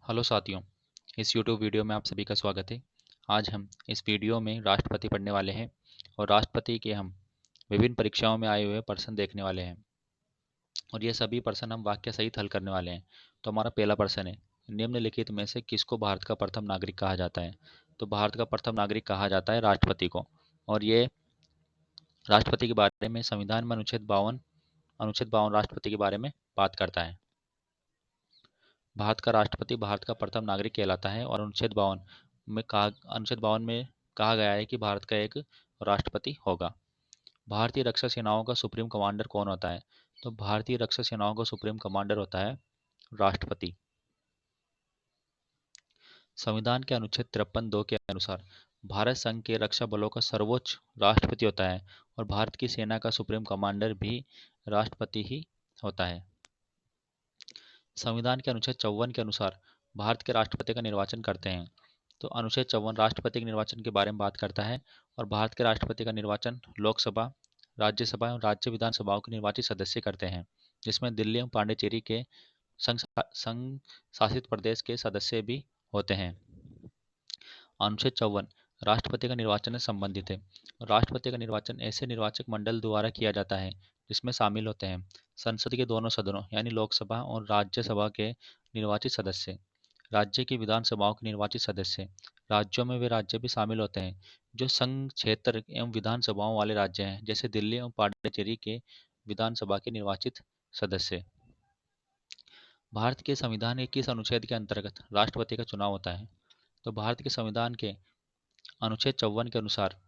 Hello साथियों, इस YouTube video में आप सभी का स्वागत है। आज हम इस वीडियो में राष्ट्रपति पढ़ने वाले हैं और राष्ट्रपति के हम विभिन्न परीक्षाओं में आए हुए प्रश्न देखने वाले हैं और ये सभी प्रश्न हम वाक्य सहित हल करने वाले हैं। तो हमारा पहला प्रश्न है, निम्नलिखित में से किसको भारत का प्रथम नागरिक कहा जाता है? तो भारत का प्रथम नागरिक कहा जाता है राष्ट्रपति को। और ये राष्ट्रपति के बारे में संविधान में अनुच्छेद 52 राष्ट्रपति के बारे में बात करता है। भारत का राष्ट्रपति भारत का प्रथम नागरिक कहलाता है और अनुच्छेद 52 में कहा गया है कि भारत का एक राष्ट्रपति होगा। भारतीय रक्षा सेनाओं का सुप्रीम कमांडर कौन होता है? तो भारतीय रक्षा सेनाओं का सुप्रीम कमांडर होता है राष्ट्रपति। संविधान के अनुच्छेद 53(2) के अनुसार भारत संघ के रक्षा बलों का सर्वोच्च राष्ट्रपति होता है और भारत की सेना का सुप्रीम कमांडर भी राष्ट्रपति ही होता है। संविधान के अनुच्छेद 54 के अनुसार भारत के राष्ट्रपति का निर्वाचन करते हैं। तो अनुच्छेद 54 राष्ट्रपति के निर्वाचन के बारे में बात करता है और भारत के राष्ट्रपति का निर्वाचन लोकसभा, राज्यसभा और राज्य विधानसभाओं के निर्वाचित सदस्य करते हैं, जिसमें दिल्ली और पांडिचेरी के संघ शासित प्रदेश के सदस्य भी होते हैं। अनुच्छेद 54 राष्ट्रपति का निर्वाचन से संबंधित है। राष्ट्रपति का निर्वाचन ऐसे निर्वाचक मंडल द्वारा किया जाता है जिसमें शामिल होते हैं संसद के दोनों सदनों यानी लोकसभा और राज्यसभा के निर्वाचित सदस्य, राज्य की विधानसभाओं के निर्वाचित सदस्य। राज्यों में वे राज्य भी शामिल होते हैं जो संघ क्षेत्र एवं विधानसभाओं वाले राज्य हैं, जैसे दिल्ली एवं पांडिचेरी के विधानसभा के निर्वाचित सदस्य। भारत के संविधान के किस अनुच्छेद के अंतर्गत राष्ट्रपति का चुनाव होता है? तो भारत के संविधान के अनुच्छेद 54 के अनुसार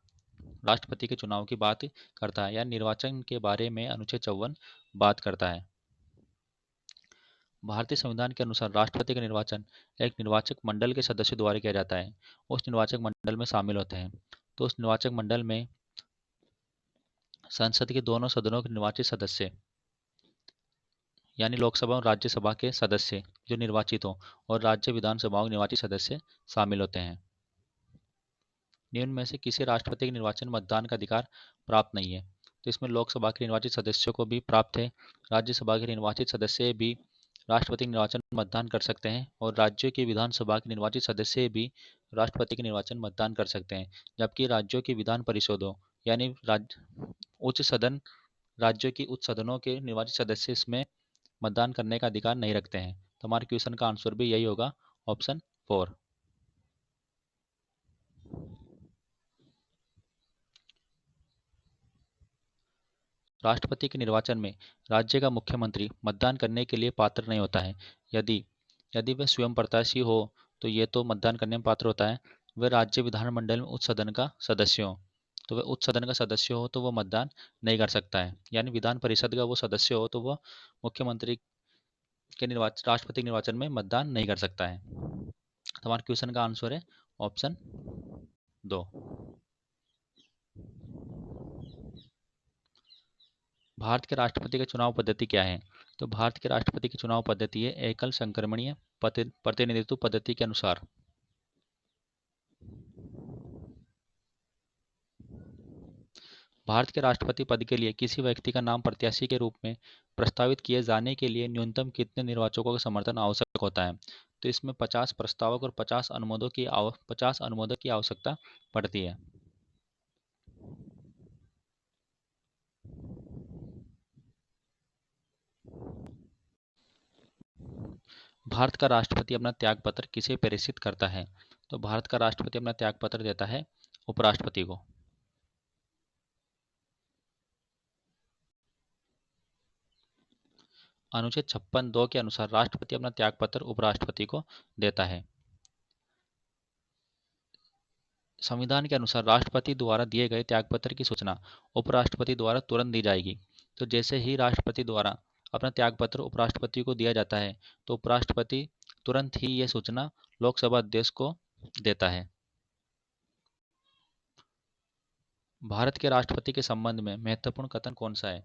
राष्ट्रपति के चुनाव की बात करता है या निर्वाचन के बारे में अनुच्छेद 54 बात करता है। भारतीय संविधान के अनुसार राष्ट्रपति का निर्वाचन एक निर्वाचक मंडल के सदस्यों द्वारा किया जाता है। उस निर्वाचक मंडल में शामिल होते हैं तो उस निर्वाचक मंडल में संसद के दोनों सदनों के निर्वाचित सदस्य यानी लोकसभा और राज्यसभा के सदस्य जो निर्वाचित हों और राज्य विधानसभाओं के निर्वाचित सदस्य शामिल होते हैं। निम्न में से किसी राष्ट्रपति के निर्वाचन मतदान का अधिकार प्राप्त नहीं है? तो इसमें लोकसभा के निर्वाचित सदस्यों को भी प्राप्त है, राज्यसभा के निर्वाचित सदस्य भी राष्ट्रपति के निर्वाचन मतदान कर सकते हैं और राज्यों की विधानसभा के निर्वाचित सदस्य भी राष्ट्रपति के निर्वाचन मतदान कर सकते हैं। जबकि राज्यों की विधान परिषदों यानी उच्च सदन, राज्यों की उच्च सदनों के निर्वाचित सदस्य इसमें मतदान करने का अधिकार नहीं रखते हैं। तो हमारे क्वेश्चन का आंसर भी यही होगा, ऑप्शन 4। राष्ट्रपति के निर्वाचन में राज्य का मुख्यमंत्री मतदान करने के लिए पात्र नहीं होता है। यदि यदि वह स्वयं प्रत्याशी हो तो ये तो मतदान करने में पात्र होता है। वह राज्य विधानमंडल में उच्च सदन का सदस्य हो तो वह उच्च सदन का सदस्य हो तो वह मतदान नहीं कर सकता है, यानी विधान परिषद का वो सदस्य हो तो वह मुख्यमंत्री के राष्ट्रपति निर्वाचन में मतदान नहीं कर सकता है। तो हमारे क्वेश्चन का आंसर है ऑप्शन 2। भारत के राष्ट्रपति का चुनाव पद्धति क्या है? तो भारत के राष्ट्रपति की चुनाव पद्धति है एकल संक्रमणीय प्रतिनिधित्व पद्धति के अनुसार। भारत के राष्ट्रपति पद के लिए किसी व्यक्ति का नाम प्रत्याशी के रूप में प्रस्तावित किए जाने के लिए न्यूनतम कितने निर्वाचकों का समर्थन आवश्यक होता है? तो इसमें 50 प्रस्तावक और 50 अनुमोदक की आवश्यकता पड़ती है। भारत का राष्ट्रपति अपना त्यागपत्र किसे प्रेषित करता है? तो भारत का राष्ट्रपति अपना त्यागपत्र देता है उपराष्ट्रपति को। अनुच्छेद 56(2) के अनुसार राष्ट्रपति अपना त्यागपत्र उपराष्ट्रपति को देता है। संविधान के अनुसार राष्ट्रपति द्वारा दिए गए त्यागपत्र की सूचना उपराष्ट्रपति द्वारा तुरंत दी जाएगी। तो जैसे ही राष्ट्रपति द्वारा अपना त्यागपत्र उपराष्ट्रपति को दिया जाता है तो उपराष्ट्रपति तुरंत ही यह सूचना लोकसभा अध्यक्ष को देता है। भारत के राष्ट्रपति के संबंध में महत्वपूर्ण कथन कौन सा है?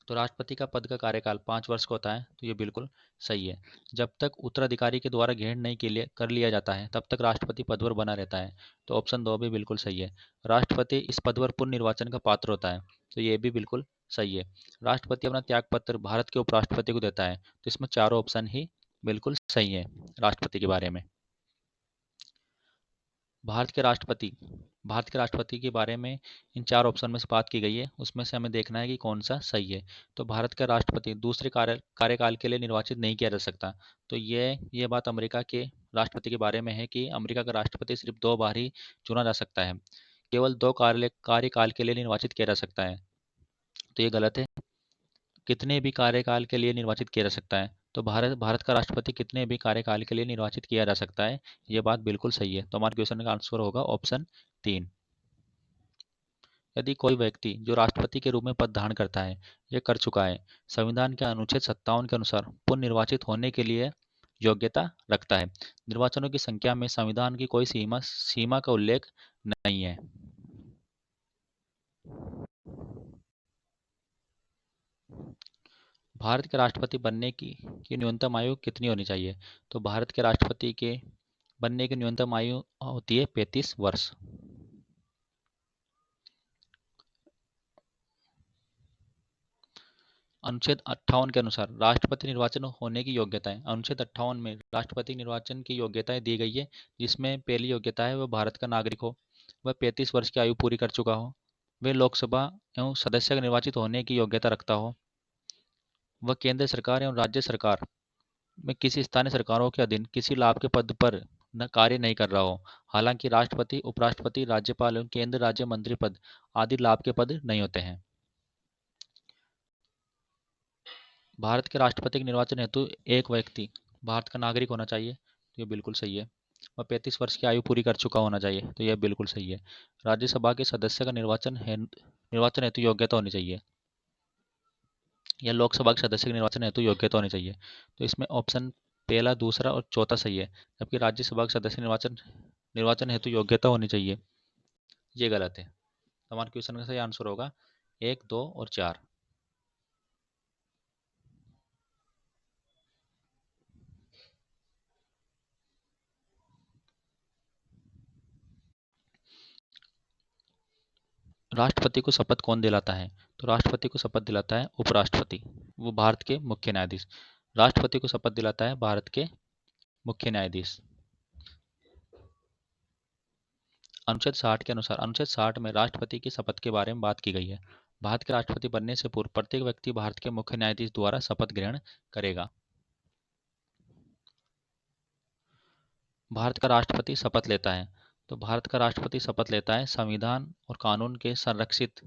तो राष्ट्रपति का पद का कार्यकाल 5 वर्ष का होता है, तो ये बिल्कुल सही है। जब तक उत्तराधिकारी के द्वारा ग्रहण नहीं कर लिया जाता है तब तक राष्ट्रपति पद पर बना रहता है, तो ऑप्शन 2 भी बिल्कुल सही है। राष्ट्रपति इस पद पर पुनर्निर्वाचन का पात्र होता है, तो ये भी बिल्कुल सही है। राष्ट्रपति अपना त्यागपत्र भारत के उपराष्ट्रपति को देता है, तो इसमें चारों ऑप्शन ही बिल्कुल सही है। राष्ट्रपति के बारे में, भारत के राष्ट्रपति भारत के राष्ट्रपति के बारे में इन चार ऑप्शन में से बात की गई है, उसमें से हमें देखना है कि कौन सा सही है। तो भारत का राष्ट्रपति दूसरे कार्यकाल के लिए निर्वाचित नहीं किया जा सकता। तो ये बात अमेरिका के राष्ट्रपति के बारे में है कि अमेरिका का राष्ट्रपति सिर्फ 2 बार ही चुना जा सकता है, केवल 2 कार्यकाल के लिए निर्वाचित किया जा सकता है। तो ये गलत है। कितने भी कार्यकाल के लिए निर्वाचित किया जा सकता है। तो भारत का राष्ट्रपति कितने भी कार्यकाल के लिए निर्वाचित किया जा सकता है, ये बात बिल्कुल सही है। तो हमारे क्वेश्चन का आंसर होगा ऑप्शन 3। यदि कोई व्यक्ति जो राष्ट्रपति के रूप में पद धारण करता है या कर चुका है, संविधान के अनुच्छेद 57 के अनुसार पुनर्निर्वाचित होने के लिए योग्यता रखता है। निर्वाचनों की संख्या में संविधान की कोई सीमा का उल्लेख नहीं है। भारत के राष्ट्रपति बनने की न्यूनतम आयु कितनी होनी चाहिए? तो भारत के राष्ट्रपति के बनने की न्यूनतम आयु होती है 35 वर्ष। अनुच्छेद 58 के अनुसार राष्ट्रपति निर्वाचन होने की योग्यताएं। अनुच्छेद 58 में राष्ट्रपति निर्वाचन की योग्यताएं दी गई है, जिसमें पहली योग्यता है वह भारत का नागरिक हो, वह 35 वर्ष की आयु पूरी कर चुका हो, वह लोकसभा एवं सदस्य का निर्वाचित होने की योग्यता रखता हो, वह केंद्र सरकार एवं राज्य सरकार में किसी स्थानीय सरकारों के अधीन किसी लाभ के पद पर कार्य नहीं कर रहा हो। हालांकि राष्ट्रपति, उपराष्ट्रपति, राज्यपाल एवं केंद्र राज्य मंत्री पद आदि लाभ के पद नहीं होते हैं। भारत के राष्ट्रपति के निर्वाचन हेतु एक व्यक्ति भारत का नागरिक होना चाहिए, तो ये बिल्कुल सही है। और 35 वर्ष की आयु पूरी कर चुका होना चाहिए, तो यह बिल्कुल सही है। राज्यसभा के सदस्य का निर्वाचन हेतु योग्यता होनी चाहिए, या लोकसभा के सदस्य के निर्वाचन हेतु योग्यता होनी चाहिए। तो इसमें ऑप्शन पहला, दूसरा और चौथा सही है, जबकि राज्यसभा के सदस्य निर्वाचन हेतु योग्यता होनी चाहिए, ये गलत है। तो हमारे क्वेश्चन का सही आंसर होगा 1, 2 और 4। राष्ट्रपति को शपथ कौन दिलाता है? तो राष्ट्रपति को शपथ दिलाता है उपराष्ट्रपति, वो भारत के मुख्य न्यायाधीश। राष्ट्रपति को शपथ दिलाता है भारत के मुख्य न्यायाधीश। अनुच्छेद 60 के अनुसार, अनुच्छेद 60 में राष्ट्रपति की शपथ के बारे में बात की गई है। भारत के राष्ट्रपति बनने से पूर्व प्रत्येक व्यक्ति भारत के मुख्य न्यायाधीश द्वारा शपथ ग्रहण करेगा। भारत का राष्ट्रपति शपथ लेता है, तो भारत का राष्ट्रपति शपथ लेता है संविधान और कानून के संरक्षित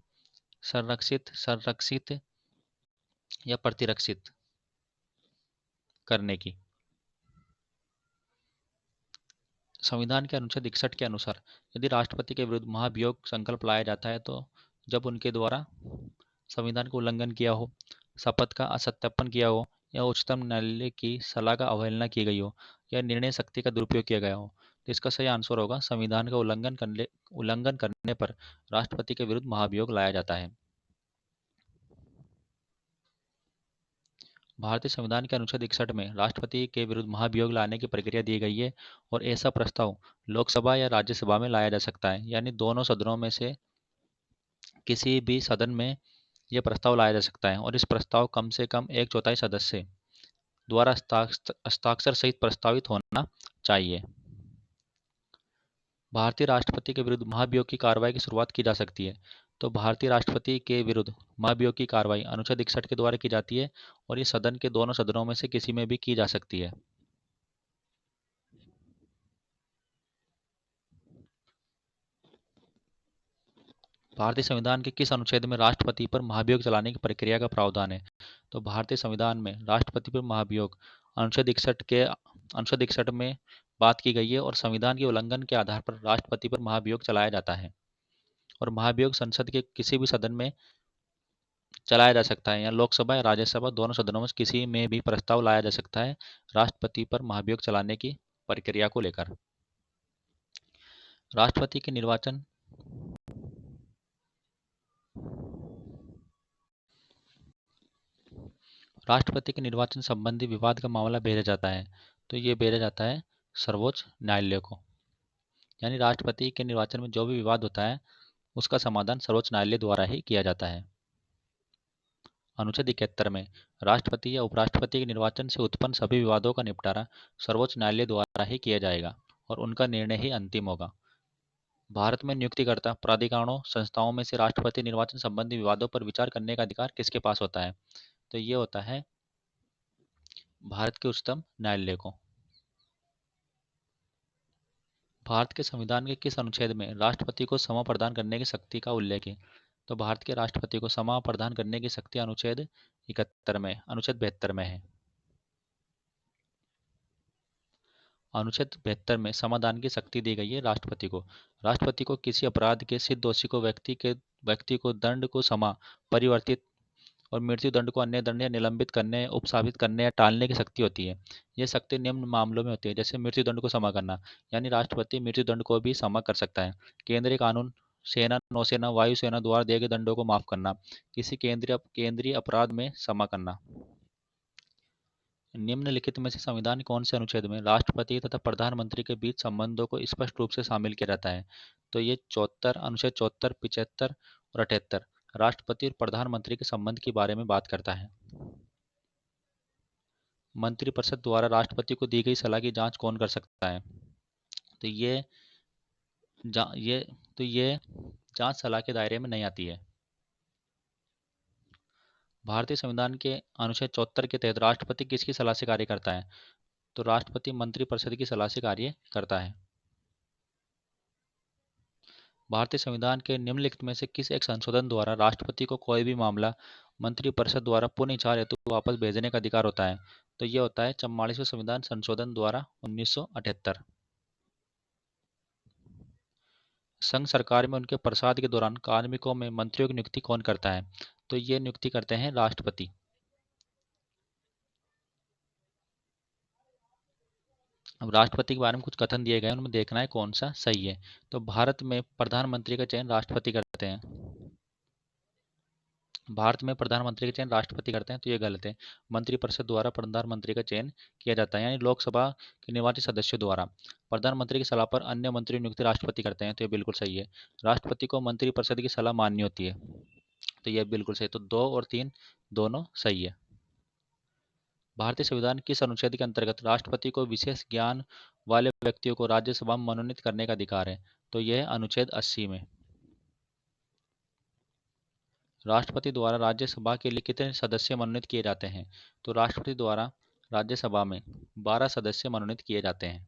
या प्रतिरक्षित करने की। संविधान के अनुच्छेद 61 के अनुसार यदि राष्ट्रपति के विरुद्ध महाभियोग संकल्प लाया जाता है, तो जब उनके द्वारा संविधान का उल्लंघन किया हो, शपथ का असत्यापन किया हो, या उच्चतम न्यायालय की सलाह का अवहेलना की गई हो, या निर्णय शक्ति का दुरुपयोग किया गया हो, तो इसका सही आंसर होगा संविधान का उल्लंघन करने पर राष्ट्रपति के विरुद्ध महाभियोग लाया जाता है। भारतीय संविधान के अनुच्छेद 61 में राष्ट्रपति के विरुद्ध महाभियोग लाने की प्रक्रिया दी गई है, और ऐसा प्रस्ताव लोकसभा या राज्यसभा में लाया जा सकता है, यानी दोनों सदनों में से किसी भी सदन में यह प्रस्ताव लाया जा सकता है, और इस प्रस्ताव कम से कम 1/4 सदस्य द्वारा हस्ताक्षर सहित प्रस्तावित होना चाहिए। भारतीय राष्ट्रपति के विरुद्ध महाभियोग की कार्रवाई की शुरुआत की जा सकती है। तो भारतीय राष्ट्रपति के विरुद्ध महाभियोग की कार्रवाई अनुच्छेद 61 के द्वारा की जाती है, और ये सदन के दोनों सदनों में से किसी में भी की जा सकती है। भारतीय संविधान के किस अनुच्छेद में राष्ट्रपति पर महाभियोग चलाने की प्रक्रिया का प्रावधान है? तो भारतीय संविधान में राष्ट्रपति पर महाभियोग अनुच्छेद 61 में बात की गई है, और संविधान के उल्लंघन के आधार पर राष्ट्रपति पर महाभियोग चलाया जाता है, और महाभियोग संसद के किसी भी सदन में चलाया जा सकता है, या लोकसभा या राज्यसभा दोनों सदनों में किसी में भी प्रस्ताव लाया जा सकता है राष्ट्रपति पर महाभियोग चलाने की प्रक्रिया को लेकर। राष्ट्रपति के निर्वाचन राष्ट्रपति के निर्वाचन संबंधी विवाद का मामला भेजा जाता है, तो ये भेजा जाता है सर्वोच्च न्यायालय को। यानी राष्ट्रपति के निर्वाचन में जो भी विवाद होता है, उसका समाधान सर्वोच्च न्यायालय द्वारा ही किया जाता है। अनुच्छेद 71 में राष्ट्रपति या उपराष्ट्रपति के निर्वाचन से उत्पन्न सभी विवादों का निपटारा सर्वोच्च न्यायालय द्वारा ही किया जाएगा और उनका निर्णय ही अंतिम होगा। भारत में नियुक्तिकर्ता प्राधिकरणों संस्थाओं में से राष्ट्रपति निर्वाचन संबंधी विवादों पर विचार करने का अधिकार किसके पास होता है? तो ये होता है भारत के उच्चतम न्यायालय को। भारत के संविधान के किस अनुच्छेद में राष्ट्रपति को क्षमा प्रदान करने की शक्ति का उल्लेख है? तो भारत के राष्ट्रपति को क्षमा प्रदान करने की शक्ति अनुच्छेद 71 में, अनुच्छेद 72 में है। अनुच्छेद 72 में समाधान की शक्ति दी गई है राष्ट्रपति को। राष्ट्रपति को किसी अपराध के सिद्ध दोषी को व्यक्ति को दंड को क्षमा, परिवर्तित और मृत्यु दंड को अन्य दंड या निलंबित करने, उपसाबित करने या टालने की शक्ति होती है। यह शक्ति निम्न मामलों में होती है, जैसे मृत्यु दंड को क्षमा करना, यानी राष्ट्रपति मृत्यु दंड को भी क्षमा कर सकता है। केंद्रीय कानून, सेना, नौसेना, वायुसेना द्वारा दिए गए दंडों को माफ करना, किसी केंद्रीय अपराध में क्षमा करना। निम्नलिखित में से संविधान कौन से अनुच्छेद में राष्ट्रपति तथा प्रधानमंत्री के बीच संबंधों को स्पष्ट रूप से शामिल किया जाता है? तो ये 74, अनुच्छेद 74, 75 और 78 राष्ट्रपति और प्रधानमंत्री के संबंध के बारे में बात करता है। मंत्रिपरिषद द्वारा राष्ट्रपति को दी गई सलाह की जांच कौन कर सकता है? तो ये जांच सलाह के दायरे में नहीं आती है। भारतीय संविधान के अनुच्छेद 74 के तहत राष्ट्रपति किसकी सलाह से कार्य करता है? तो राष्ट्रपति मंत्रिपरिषद की सलाह से कार्य करता है। भारतीय संविधान के निम्नलिखित में से किस एक संशोधन द्वारा राष्ट्रपति को कोई भी मामला मंत्रिपरिषद द्वारा पुनः विचार हेतु वापस भेजने का अधिकार होता है? तो ये होता है 44वें संविधान संशोधन द्वारा 1978। संघ सरकार में उनके प्रसाद के दौरान कार्मिकों में मंत्रियों की नियुक्ति कौन करता है? तो ये नियुक्ति करते हैं राष्ट्रपति। अब राष्ट्रपति के बारे में कुछ कथन दिए गए हैं, उनमें देखना है कौन सा सही है। तो भारत में प्रधानमंत्री का चयन राष्ट्रपति करते हैं। भारत में प्रधानमंत्री का चयन राष्ट्रपति करते हैं, तो ये गलत है। मंत्रिपरिषद द्वारा प्रधानमंत्री का चयन किया जाता है, यानी लोकसभा के निर्वाचित सदस्यों द्वारा। प्रधानमंत्री की सलाह पर अन्य मंत्री नियुक्ति राष्ट्रपति करते हैं, तो ये बिल्कुल सही है। राष्ट्रपति को मंत्रिपरिषद की सलाह माननी होती है, तो ये बिल्कुल सही। तो 2 और 3 दोनों सही है। भारतीय संविधान किस अनुच्छेद के अंतर्गत राष्ट्रपति को विशेष ज्ञान वाले व्यक्तियों को राज्यसभा में मनोनीत करने का अधिकार है? तो यह अनुच्छेद 80 में। राष्ट्रपति द्वारा राज्यसभा के लिए कितने सदस्य मनोनीत किए जाते हैं? तो राष्ट्रपति द्वारा राज्यसभा में 12 सदस्य मनोनीत किए जाते हैं।